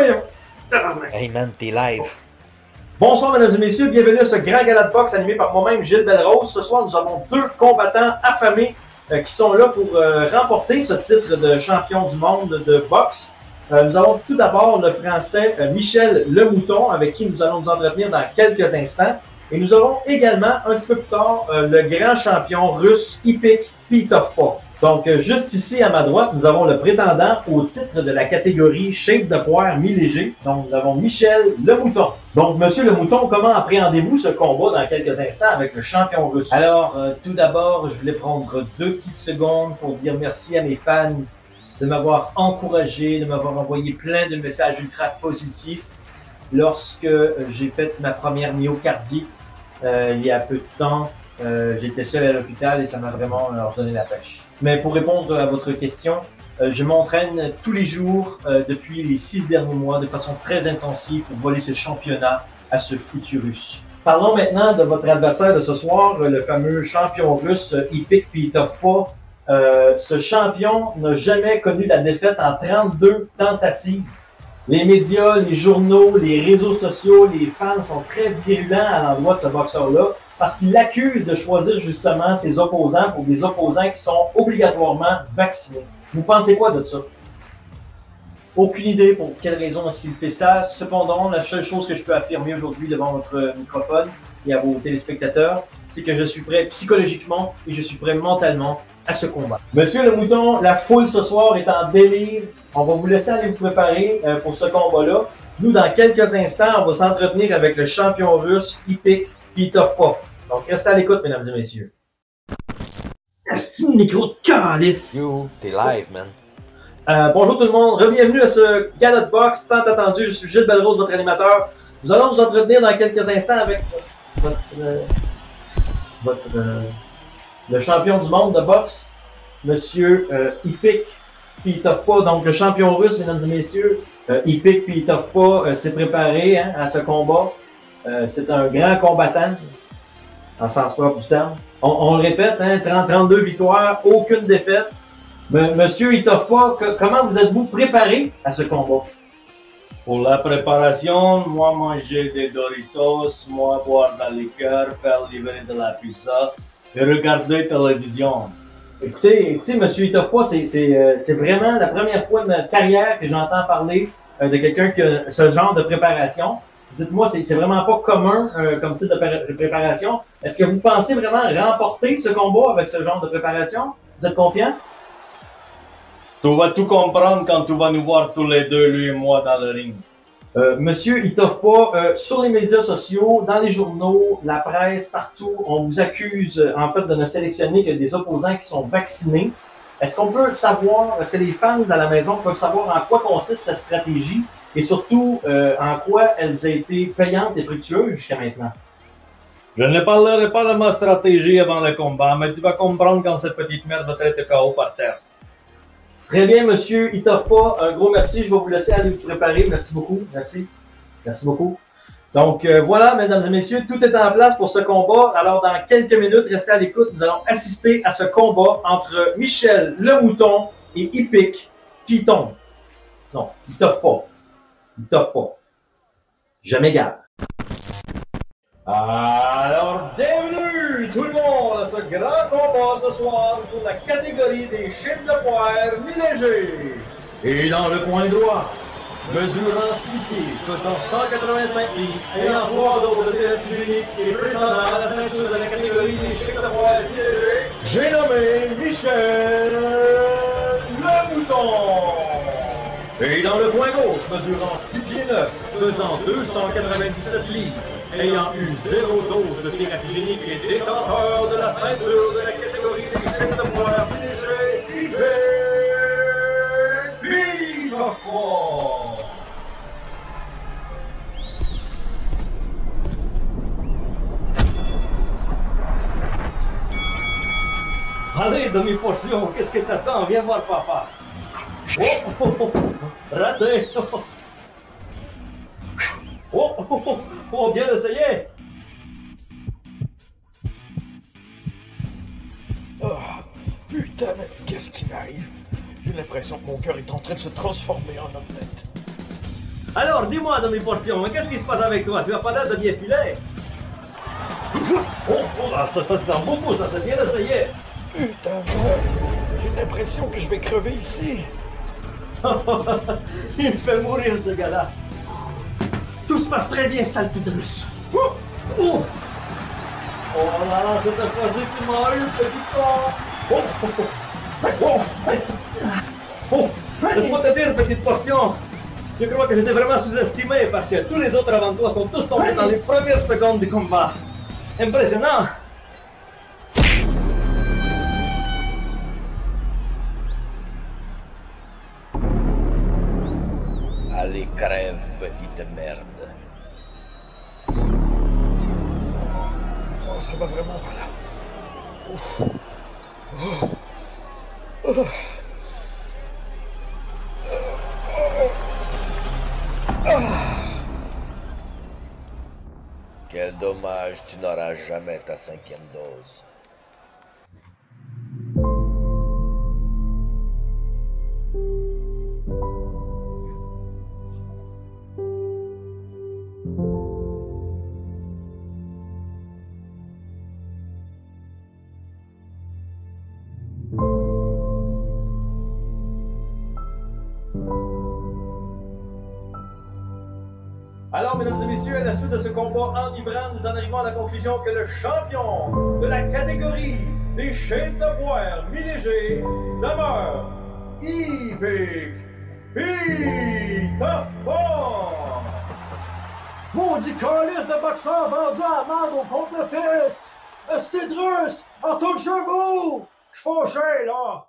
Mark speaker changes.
Speaker 1: Voyons. Tabarnak.
Speaker 2: Hey man, t'es live.
Speaker 1: Bonsoir mesdames et messieurs, bienvenue à ce grand gala de boxe animé par moi-même Gilles Belrose. Ce soir, nous avons deux combattants affamés qui sont là pour remporter ce titre de champion du monde de boxe. Nous avons tout d'abord le français Michel Lemouton, avec qui nous allons nous entretenir dans quelques instants. Et nous aurons également, un petit peu plus tard, le grand champion russe Ipik Pitovpa. Donc, juste ici à ma droite, nous avons le prétendant au titre de la catégorie shape de poire mi-léger. Donc, nous avons Michel Lemouton. Donc, Monsieur Lemouton, comment appréhendez-vous ce combat dans quelques instants avec le champion russe?
Speaker 3: Alors, tout d'abord, je voulais prendre 2 petites secondes pour dire merci à mes fans de m'avoir encouragé, de m'avoir envoyé plein de messages ultra positifs lorsque j'ai fait ma première myocardite il y a peu de temps. J'étais seul à l'hôpital et ça m'a vraiment redonné la pêche. Mais pour répondre à votre question, je m'entraîne tous les jours depuis les 6 derniers mois de façon très intensive pour voler ce championnat à ce foutu russe.
Speaker 1: Parlons maintenant de votre adversaire de ce soir, le fameux champion russe Ipik Pitovpa. Ce champion n'a jamais connu la défaite en 32 tentatives. Les médias, les journaux, les réseaux sociaux, les fans sont très virulents à l'endroit de ce boxeur-là parce qu'il accuse de choisir justement ses opposants pour des opposants qui sont obligatoirement vaccinés. Vous pensez quoi de ça?
Speaker 3: Aucune idée pour quelle raison est-ce qu'il fait ça. Cependant, la seule chose que je peux affirmer aujourd'hui devant votre microphone et à vos téléspectateurs, c'est que je suis prêt psychologiquement et je suis prêt mentalement à ce combat.
Speaker 1: Monsieur Lemouton, la foule ce soir est en délire. On va vous laisser aller vous préparer pour ce combat-là. Nous, dans quelques instants, on va s'entretenir avec le champion russe Ipik Pitovpa. Donc, restez à l'écoute, mesdames et messieurs. Est-ce un micro de calice?
Speaker 2: Yo, t'es live, man.
Speaker 1: Bonjour tout le monde, bienvenue à ce gala de boxe tant attendu. Je suis Gilles Belrose, votre animateur. Nous allons nous entretenir dans quelques instants avec le champion du monde de boxe, Monsieur Ipik Pitovpa, donc le champion russe, mesdames et messieurs. Ipik Pitovpa s'est préparé à ce combat. C'est un grand combattant, en sens propre du terme. On le répète, 32 victoires, aucune défaite. Monsieur Pitovpa, comment vous êtes-vous préparé à ce combat?
Speaker 4: Pour la préparation, moi manger des Doritos, moi boire de la liqueur, faire livrer de la pizza et regarder télévision.
Speaker 1: Écoutez, Monsieur Pitovpa, c'est vraiment la première fois de ma carrière que j'entends parler de quelqu'un qui a ce genre de préparation. Dites-moi, c'est vraiment pas commun comme type de préparation. Est-ce que vous pensez vraiment remporter ce combat avec ce genre de préparation? Vous êtes confiant?
Speaker 4: Tu vas tout comprendre quand tu vas nous voir tous les deux, lui et moi, dans le ring.
Speaker 1: Monsieur Pitovpa, sur les médias sociaux, dans les journaux, la presse, partout, on vous accuse en fait de ne sélectionner que des opposants qui sont vaccinés. Est-ce qu'on peut savoir, est-ce que les fans à la maison peuvent savoir en quoi consiste cette stratégie et surtout en quoi elle vous a été payante et fructueuse jusqu'à maintenant?
Speaker 4: Je ne parlerai pas de ma stratégie avant le combat, mais tu vas comprendre quand cette petite merde va traiter KO par terre.
Speaker 1: Très bien, Monsieur Pitovpa, un gros merci. Je vais vous laisser aller vous préparer. Merci beaucoup. Merci. Merci beaucoup. Donc voilà, mesdames et messieurs, tout est en place pour ce combat. Alors dans quelques minutes, restez à l'écoute. Nous allons assister à ce combat entre Michel Lemouton et Ipik Piton. Non, Pitovpa. Pitovpa. Je m'égare. Alors, bienvenue tout le monde à ce grand combat ce soir pour la catégorie des chiffres de poire mi-légers. Et dans le coin droit, mesurant 6 pieds, pesant 185 livres, ayant 3 doses de thérapie génique et prétendant à la ceinture de la catégorie des chiffres de poire mi-légers, j'ai nommé Michel Lemouton. Et dans le coin gauche, mesurant 6 pieds 9, pesant 297 livres, ayant eu 0 dose de thérapie génique et détenteur de la ceinture de la catégorie des chiffres de poire mi-légers, Ipik Pitovpa. Allez, demi-portion, qu'est-ce que t'attends? Viens voir papa. Oh, raté. Oh, bien essayé.
Speaker 5: Oh, putain, mais qu'est-ce qui m'arrive? J'ai l'impression que mon cœur est en train de se transformer en omelette.
Speaker 3: Alors, dis-moi, demi-portion, mais qu'est-ce qui se passe avec toi? Tu as pas l'air de bien filer. Ça c'est un beau coup, ça, c'est bien essayé.
Speaker 5: Putain, merde. J'ai l'impression que je vais crever ici.
Speaker 3: Il me fait mourir, ce gars-là. Tout se passe très bien, saleté de russe. Oh là là, cette fois-ci, tu m'as eu, petit corps. Laisse-moi te dire, petite portion. Je crois que j'étais vraiment sous-estimé parce que tous les autres avant toi sont tous tombés dans les premières secondes du combat. Impressionnant.
Speaker 2: Allez, crève, petite merde.
Speaker 5: Oh, ça va vraiment pas là. Ouf. Oh. Oh.
Speaker 2: Quel dommage, tu n'auras jamais ta 5e dose.
Speaker 3: Alors, mesdames et messieurs, à la suite de ce combat enivrant, nous en arrivons à la conclusion que le champion de la catégorie des chaînes de boire mi-léger demeure Epic Tough. Maudit calice de boxeur vendu à amende aux complotistes! C'est russe! En tout que je vous! Je suis fâché, là!